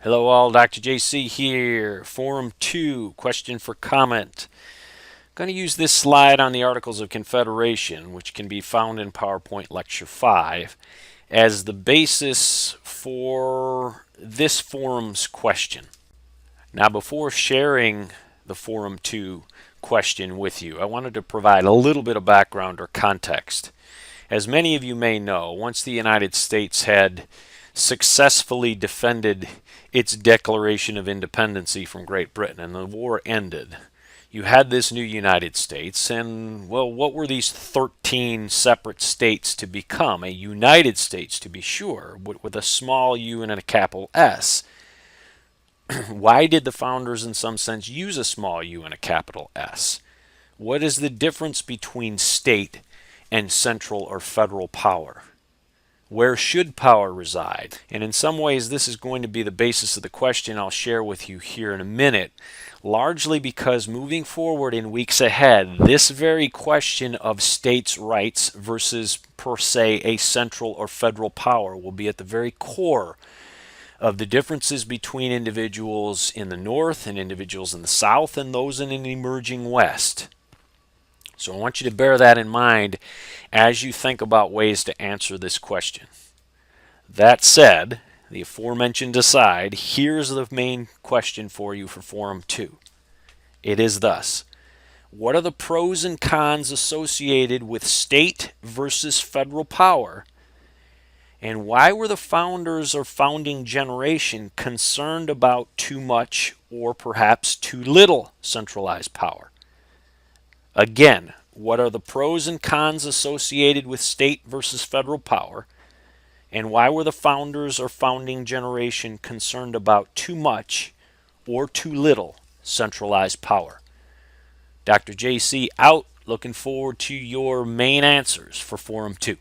Hello all, Dr. JC here. Forum 2, question for comment. I'm going to use this slide on the Articles of Confederation, which can be found in PowerPoint Lecture 5, as the basis for this forum's question. Now, before sharing the Forum 2 question with you, I wanted to provide a little bit of background or context. As many of you may know, once the United States had successfully defended its declaration of independence from Great Britain and the war ended, you had this new United States, and, well, what were these 13 separate states to become? A United States, to be sure, with a small u and a capital S. Why did the founders, in some sense, use a small u and a capital S? What is the difference between state and central or federal power? Where should power reside? And in some ways, this is going to be the basis of the question I'll share with you here in a minute, largely because moving forward in weeks ahead, this very question of states' rights versus, per se, a central or federal power will be at the very core of the differences between individuals in the North and individuals in the South and those in an emerging West. So I want you to bear that in mind as you think about ways to answer this question. That said, the aforementioned aside, here's the main question for you for Forum 2. It is thus: what are the pros and cons associated with state versus federal power? And why were the founders or founding generation concerned about too much or perhaps too little centralized power? Again, what are the pros and cons associated with state versus federal power? And why were the founders or founding generation concerned about too much or too little centralized power? Dr. JC out. Looking forward to your main answers for Forum 2.